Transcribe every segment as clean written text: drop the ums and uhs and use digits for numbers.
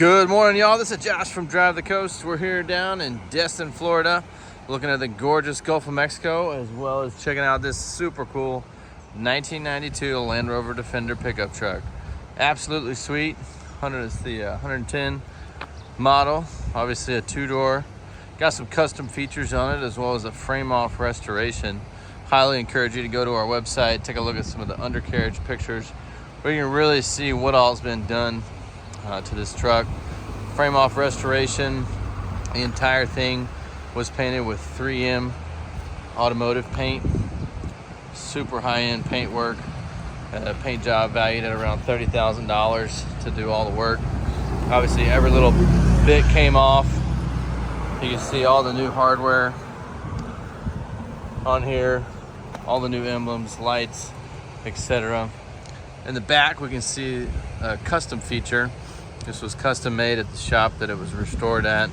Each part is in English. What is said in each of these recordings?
Good morning, y'all. This is Josh from Drive the Coast. We're here down in Destin, Florida, looking at the gorgeous Gulf of Mexico, as well as checking out this super cool 1992 Land Rover Defender pickup truck. Absolutely sweet. It's the 110 model, obviously a two-door. Got some custom features on it, as well as a frame-off restoration. Highly encourage you to go to our website, take a look at some of the undercarriage pictures, where you can really see what all's been done to this truck. Frame off restoration. The entire thing was painted with 3M automotive paint. Super high-end paint work. Paint job valued at around $30,000 to do all the work. Obviously every little bit came off. You can see all the new hardware on here, all the new emblems, lights, etc. In the back we can see a custom feature. This was custom made at the shop that it was restored at.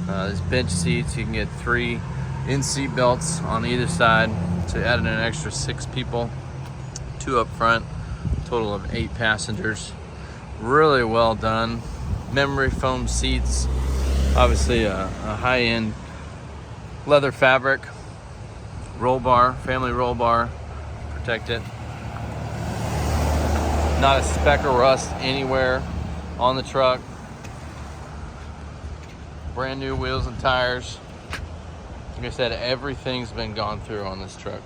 There's bench seats. You can get 3 in-seat belts on either side, so adding an extra 6 people, 2 up front, total of 8 passengers. Really well done. Memory foam seats, obviously a high-end leather fabric, roll bar, family roll bar, protect it. Not a speck of rust anywhere on the truck. Brand new wheels and tires. Like I said, everything's been gone through on this truck.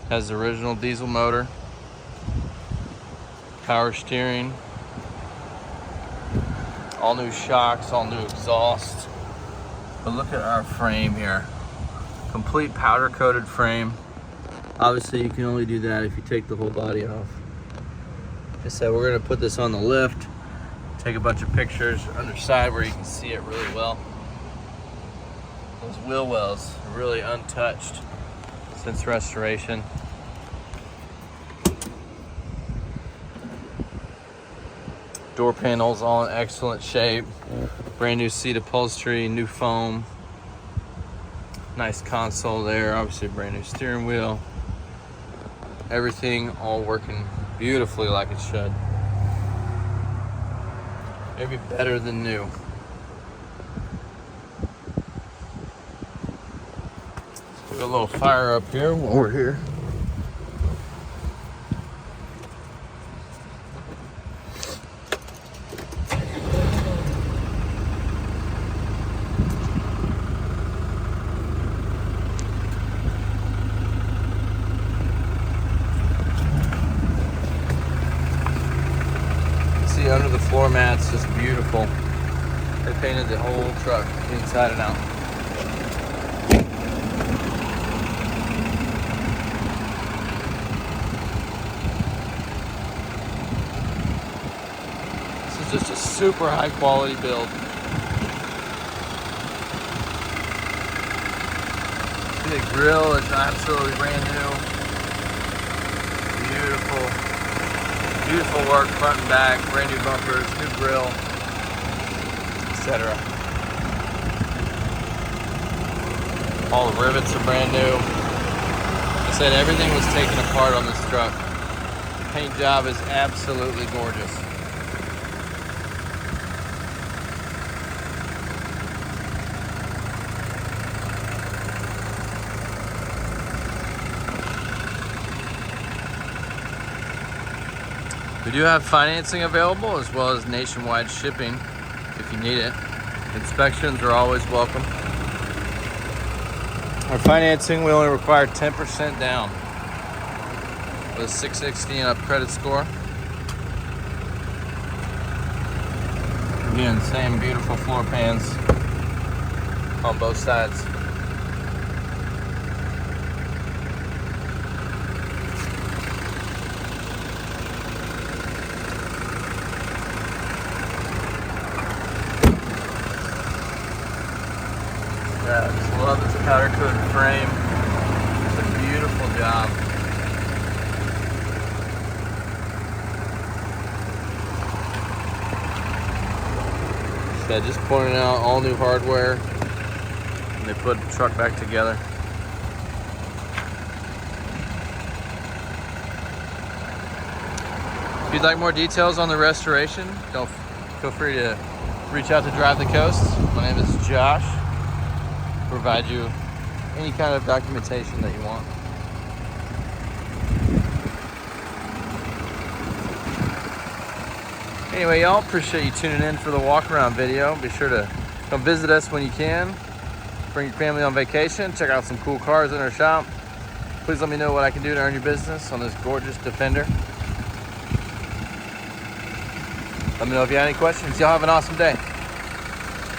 Has the original diesel motor, power steering, all new shocks, all new exhaust. But look at our frame here. Complete powder coated frame. Obviously you can only do that if you take the whole body off. Like I said, we're gonna put this on the lift, take a bunch of pictures underside where you can see it really well. Those wheel wells are really untouched since restoration. Door panels all in excellent shape. Brand new seat upholstery, new foam. Nice console there, obviously a brand new steering wheel. Everything all working beautifully like it should. Maybe better than new. Let's do a little fire up here while we're here. Under the floor mats, just beautiful. They painted the whole truck inside and out. This is just a super high quality build. The grill is absolutely brand new. Beautiful. Beautiful work, front and back, brand new bumpers, new grill, etc. All the rivets are brand new. Like I said, everything was taken apart on this truck. The paint job is absolutely gorgeous. We do have financing available, as well as nationwide shipping if you need it. Inspections are always welcome. Our financing, we only require 10% down with a 660 and up credit score. Again, same beautiful floor pans on both sides. Yeah, I just love this powder coated frame. It's a beautiful job. So just pointing out all new hardware, and they put the truck back together. If you'd like more details on the restoration, feel free to reach out to Drive the Coast. My name is Josh. Provide you any kind of documentation that you want. Anyway, y'all, appreciate you tuning in for the walk around video. Be sure to come visit us when you can. Bring your family on vacation. Check out some cool cars in our shop. Please let me know what I can do to earn your business on this gorgeous Defender. Let me know if you have any questions. Y'all have an awesome day.